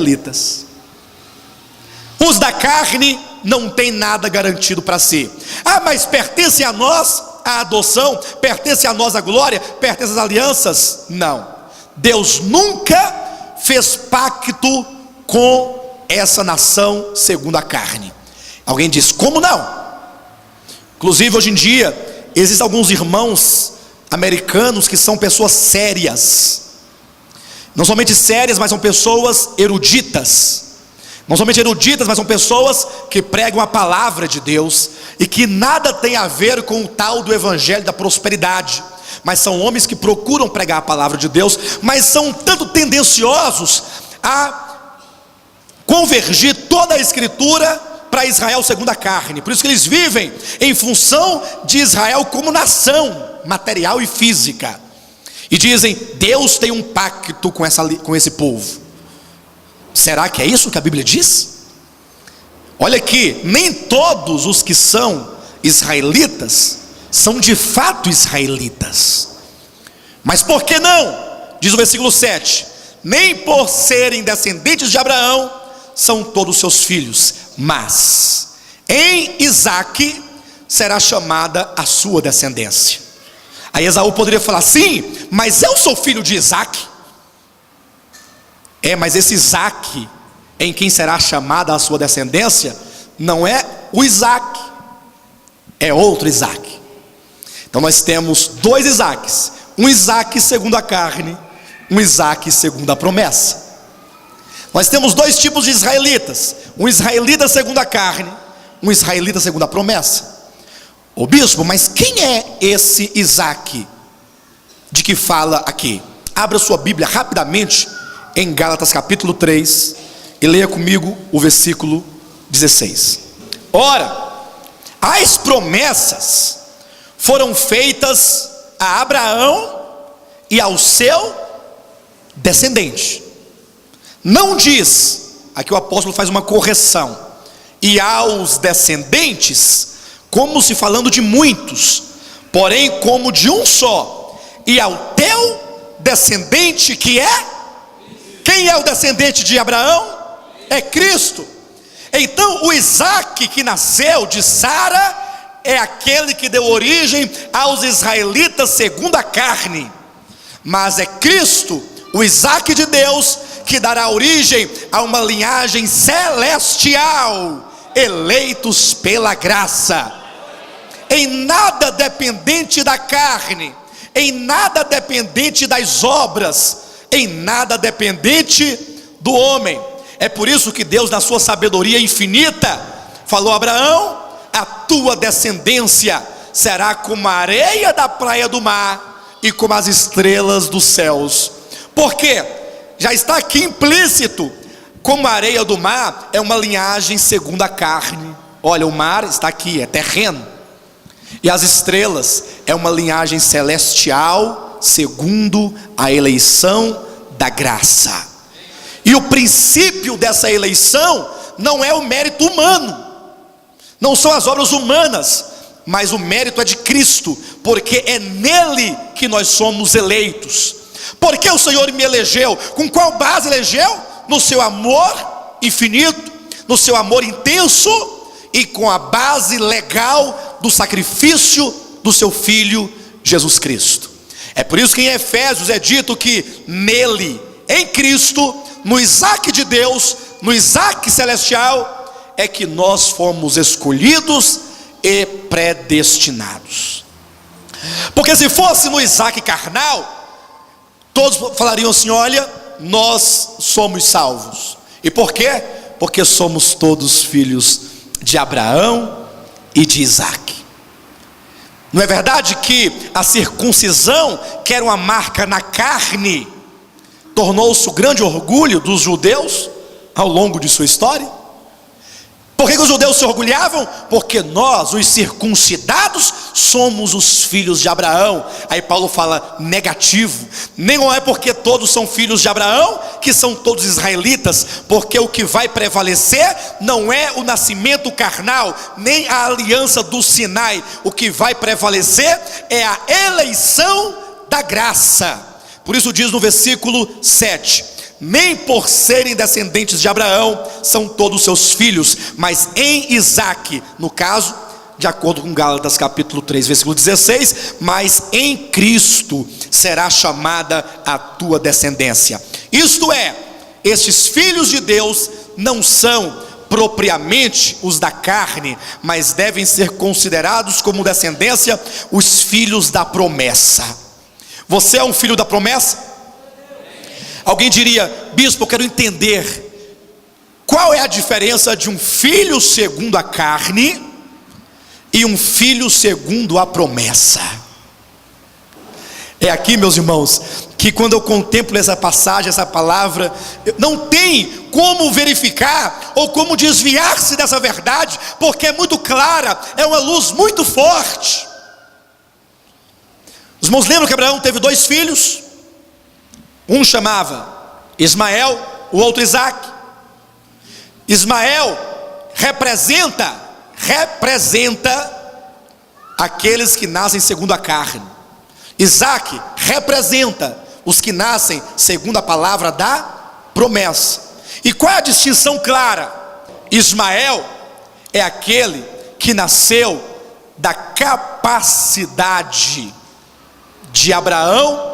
israelitas. Os da carne não tem nada garantido para si. Mas pertence a nós a adoção, pertence a nós a glória, pertence às alianças? Não. Deus nunca fez pacto com essa nação segundo a carne. Alguém diz, como não? Inclusive hoje em dia existem alguns irmãos americanos que são pessoas sérias, não somente sérias, mas são pessoas eruditas. Não somente eruditas, mas são pessoas que pregam a palavra de Deus e que nada tem a ver com o tal do evangelho da prosperidade, mas são homens que procuram pregar a palavra de Deus, mas são tanto tendenciosos a convergir toda a escritura para Israel segundo a carne. Por isso que eles vivem em função de Israel como nação material e física, e dizem, Deus tem um pacto com esse povo. Será que é isso que a Bíblia diz? Olha aqui, nem todos os que são israelitas são de fato israelitas. Mas por que não? Diz o versículo 7: nem por serem descendentes de Abraão são todos seus filhos, mas em Isaque será chamada a sua descendência. Aí Esaú poderia falar, sim, mas eu sou filho de Isaque. Mas esse Isaque, em quem será chamada a sua descendência, não é o Isaque, é outro Isaque. Então nós temos dois Isaques, um Isaque segundo a carne, um Isaque segundo a promessa. Nós temos dois tipos de israelitas, um israelita segundo a carne, um israelita segundo a promessa. Ô bispo, mas quem é esse Isaque de que fala aqui? Abra sua Bíblia rapidamente em Gálatas capítulo 3 e leia comigo o versículo 16. Ora, as promessas foram feitas a Abraão e ao seu descendente. Não diz, aqui o apóstolo faz uma correção, e aos descendentes, como se falando de muitos, porém como de um só, e ao teu descendente que é. Quem é o descendente de Abraão? É Cristo. Então o Isaque que nasceu de Sara é aquele que deu origem aos israelitas segundo a carne. Mas é Cristo, o Isaque de Deus, que dará origem a uma linhagem celestial, eleitos pela graça, em nada dependente da carne, em nada dependente das obras, em nada dependente do homem. É por isso que Deus, na sua sabedoria infinita, falou a Abraão, a tua descendência será como a areia da praia do mar e como as estrelas dos céus. Por quê? Já está aqui implícito, como a areia do mar é uma linhagem segundo a carne. Olha, o mar está aqui, é terreno, e as estrelas é uma linhagem celestial segundo a eleição da graça. E o princípio dessa eleição não é o mérito humano, não são as obras humanas, mas o mérito é de Cristo, porque é nele que nós somos eleitos. Porque o Senhor me elegeu? Com qual base elegeu? No seu amor infinito, no seu amor intenso, e com a base legal do sacrifício do seu Filho Jesus Cristo. É por isso que em Efésios é dito que nele, em Cristo, no Isaque de Deus, no Isaque celestial, é que nós fomos escolhidos e predestinados. Porque se fosse no Isaque carnal, todos falariam assim, olha, nós somos salvos. E por quê? Porque somos todos filhos de Abraão e de Isaque. Não é verdade que a circuncisão, que era uma marca na carne, tornou-se o grande orgulho dos judeus ao longo de sua história? Por que os judeus se orgulhavam? Porque nós, os circuncidados, somos os filhos de Abraão. Aí Paulo fala negativo, nem não é porque todos são filhos de Abraão que são todos israelitas, porque o que vai prevalecer não é o nascimento carnal, nem a aliança do Sinai. O que vai prevalecer é a eleição da graça. Por isso diz no versículo 7: nem por serem descendentes de Abraão são todos seus filhos, mas em Isaque, no caso, de acordo com Gálatas capítulo 3, versículo 16, mas em Cristo será chamada a tua descendência. Isto é, estes filhos de Deus não são propriamente os da carne, mas devem ser considerados como descendência os filhos da promessa. Você é um filho da promessa? Alguém diria: bispo, eu quero entender qual é a diferença de um filho segundo a carne e um filho segundo a promessa. É aqui, meus irmãos, que quando eu contemplo essa passagem, essa palavra, não tem como verificar ou como desviar-se dessa verdade, porque é muito clara, é uma luz muito forte. Os irmãos lembram que Abraão teve 2 filhos? Um chamava Ismael, o outro Isaque. Ismael representa aqueles que nascem segundo a carne. Isaque representa os que nascem segundo a palavra da promessa. E qual é a distinção clara? Ismael é aquele que nasceu da capacidade de Abraão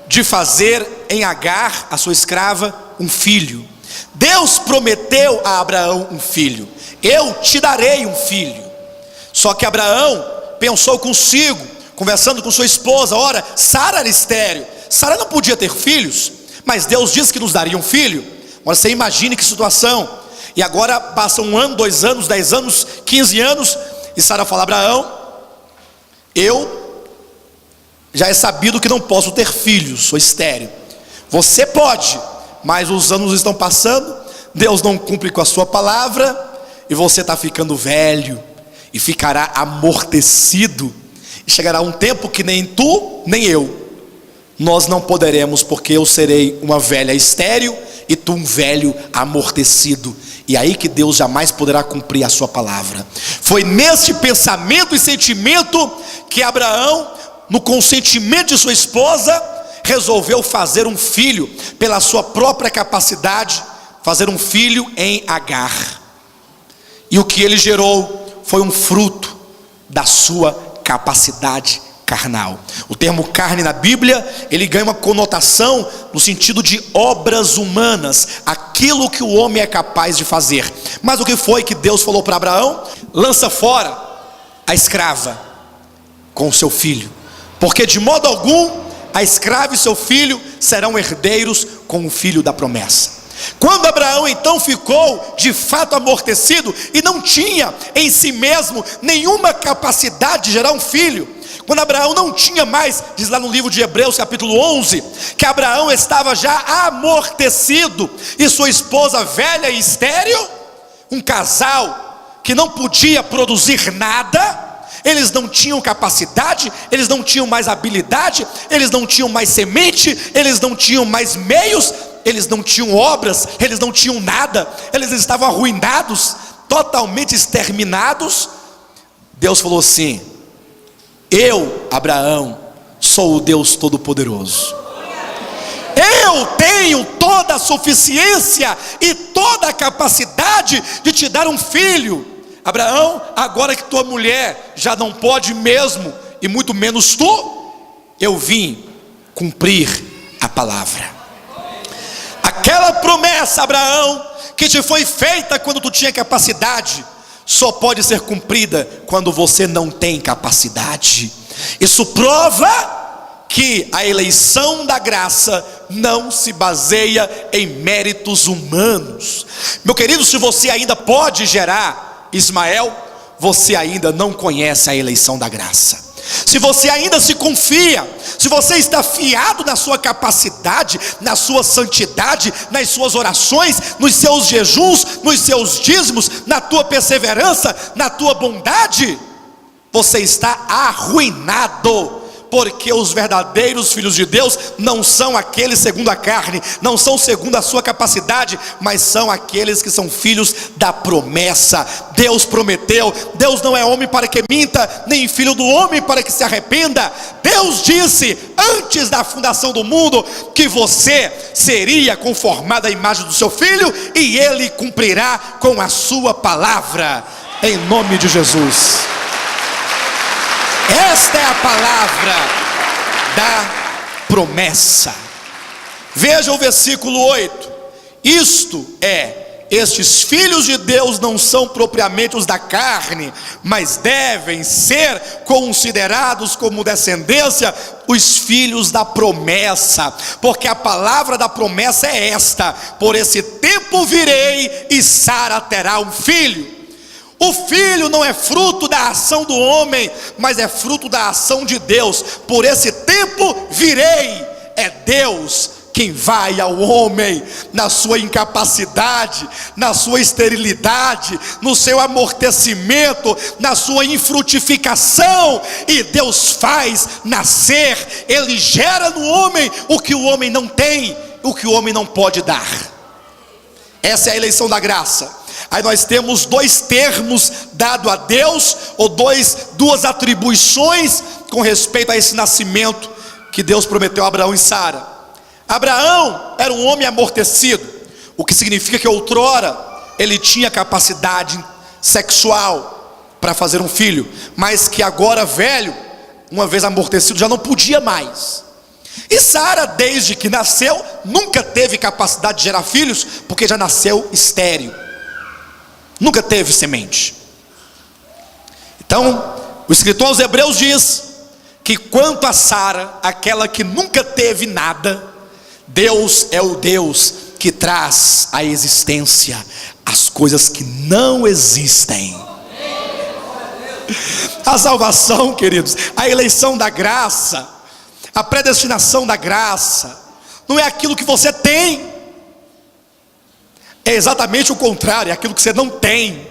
de fazer em Agar, a sua escrava, um filho. Deus prometeu a Abraão um filho: eu te darei um filho. Só que Abraão pensou consigo, conversando com sua esposa: ora, Sara era estéril, Sara não podia ter filhos, mas Deus disse que nos daria um filho. Agora você imagine que situação. E agora passa 1 ano, 2 anos, 10 anos, 15 anos, e Sara fala: Abraão, já é sabido que não posso ter filhos, sou estéril. Você pode, mas os anos estão passando, Deus não cumpre com a sua palavra, e você está ficando velho, e ficará amortecido, e chegará um tempo que nem tu, nem eu, nós não poderemos, porque eu serei uma velha estéril, e tu um velho amortecido, e aí que Deus jamais poderá cumprir a sua palavra. Foi neste pensamento e sentimento que Abraão, no consentimento de sua esposa, resolveu fazer um filho, pela sua própria capacidade, fazer um filho em Agar. E o que ele gerou foi um fruto da sua capacidade carnal. O termo carne na Bíblia, ele ganha uma conotação no sentido de obras humanas, aquilo que o homem é capaz de fazer. Mas o que foi que Deus falou para Abraão? Lança fora a escrava com o seu filho, porque de modo algum a escrava e seu filho serão herdeiros com o filho da promessa. Quando Abraão então ficou de fato amortecido e não tinha em si mesmo nenhuma capacidade de gerar um filho, quando Abraão não tinha mais, diz lá no livro de Hebreus capítulo 11, que Abraão estava já amortecido e sua esposa velha e estéril, um casal que não podia produzir nada, eles não tinham capacidade, eles não tinham mais habilidade, eles não tinham mais semente, eles não tinham mais meios, eles não tinham obras, eles não tinham nada, eles estavam arruinados, totalmente exterminados. Deus falou assim: eu, Abraão, sou o Deus Todo-Poderoso, eu tenho toda a suficiência e toda a capacidade de te dar um filho. Abraão, agora que tua mulher já não pode mesmo, e muito menos tu, eu vim cumprir a palavra. Aquela promessa, Abraão, que te foi feita quando tu tinha capacidade, só pode ser cumprida quando você não tem capacidade. Isso prova que a eleição da graça não se baseia em méritos humanos. Meu querido, se você ainda pode gerar Ismael, você ainda não conhece a eleição da graça. Se você ainda se confia, se você está fiado na sua capacidade, na sua santidade, nas suas orações, nos seus jejuns, nos seus dízimos, na tua perseverança, na tua bondade, você está arruinado, porque os verdadeiros filhos de Deus não são aqueles segundo a carne, não são segundo a sua capacidade, mas são aqueles que são filhos da promessa. Deus prometeu, Deus não é homem para que minta, nem filho do homem para que se arrependa. Deus disse antes da fundação do mundo que você seria conformado à imagem do seu filho, e ele cumprirá com a sua palavra, em nome de Jesus. Esta é a palavra da promessa. Veja o versículo 8. Estes filhos de Deus não são propriamente os da carne, mas devem ser considerados como descendência os filhos da promessa, porque a palavra da promessa é esta: por esse tempo virei e Sara terá um filho. O filho não é fruto da ação do homem, mas é fruto da ação de Deus. Por esse tempo virei. É Deus quem vai ao homem na sua incapacidade, na sua esterilidade, no seu amortecimento, na sua infrutificação, e Deus faz nascer. Ele gera no homem o que o homem não tem, o que o homem não pode dar. Essa é a eleição da graça. Aí nós temos dois termos dados a Deus, ou duas atribuições com respeito a esse nascimento que Deus prometeu a Abraão e Sara. Abraão era um homem amortecido, o que significa que outrora ele tinha capacidade sexual para fazer um filho, mas que agora velho, uma vez amortecido, já não podia mais. E Sara, desde que nasceu, nunca teve capacidade de gerar filhos, porque já nasceu estéril, nunca teve semente. Então, o escritor aos Hebreus diz que quanto a Sara, aquela que nunca teve nada, Deus é o Deus que traz à existência as coisas que não existem. A salvação, queridos, a eleição da graça, a predestinação da graça, não é aquilo que você tem, é exatamente o contrário, é aquilo que você não tem,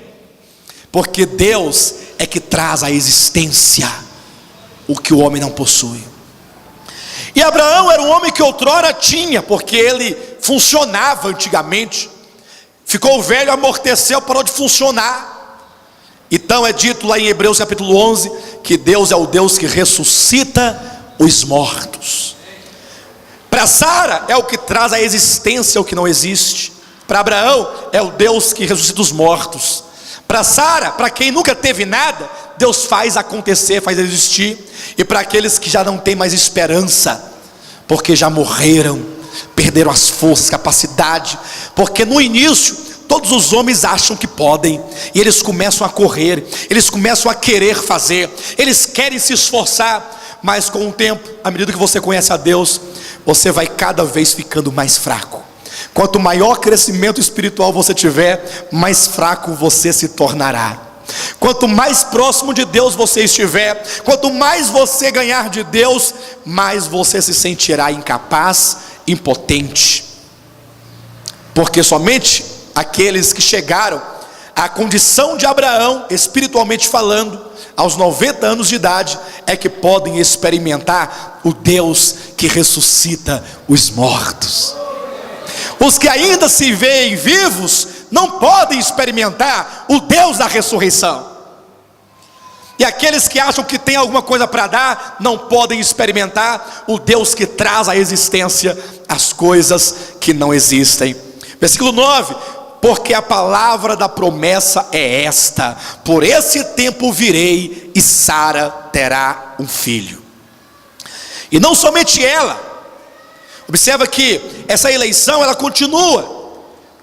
porque Deus é que traz à existência o que o homem não possui. E Abraão era um homem que outrora tinha, porque ele funcionava antigamente, ficou velho, amorteceu, parou de funcionar. Então é dito lá em Hebreus capítulo 11, que Deus é o Deus que ressuscita os mortos. Para Sara é o que traz à existência o que não existe. Para Abraão é o Deus que ressuscita os mortos. Para Sara, para quem nunca teve nada, Deus faz acontecer, faz existir. E para aqueles que já não têm mais esperança, porque já morreram, perderam as forças, capacidade, porque no início todos os homens acham que podem, e eles começam a correr, eles começam a querer fazer, eles querem se esforçar, mas com o tempo, à medida que você conhece a Deus, você vai cada vez ficando mais fraco. Quanto maior crescimento espiritual você tiver, mais fraco você se tornará. Quanto mais próximo de Deus você estiver, quanto mais você ganhar de Deus, mais você se sentirá incapaz, impotente. Porque somente aqueles que chegaram à condição de Abraão, espiritualmente falando, aos 90 anos de idade, é que podem experimentar o Deus que ressuscita os mortos. Os que ainda se veem vivos não podem experimentar o Deus da ressurreição. E aqueles que acham que tem alguma coisa para dar, não podem experimentar o Deus que traz à existência as coisas que não existem. Versículo 9: porque a palavra da promessa é esta: por esse tempo virei e Sara terá um filho. E não somente ela, observa que essa eleição ela continua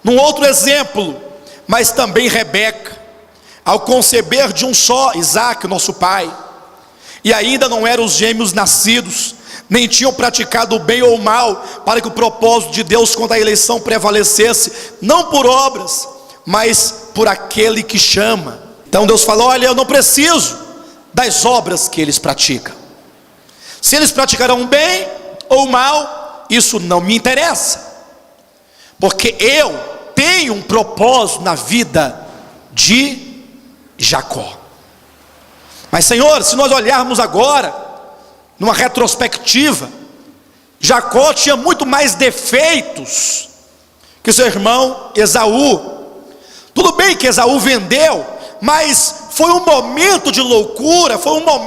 num outro exemplo, mas também Rebeca, ao conceber de um só Isaque, nosso pai, e ainda não eram os gêmeos nascidos, nem tinham praticado o bem ou o mal, para que o propósito de Deus quanto à eleição prevalecesse, não por obras, mas por aquele que chama. Então Deus falou: olha, eu não preciso das obras que eles praticam, se eles praticarão bem ou mal, isso não me interessa, porque eu tenho um propósito na vida de Jacó. Mas Senhor, se nós olharmos agora numa retrospectiva, Jacó tinha muito mais defeitos que seu irmão Esaú. Tudo bem que Esaú vendeu, mas foi um momento de loucura, foi um momento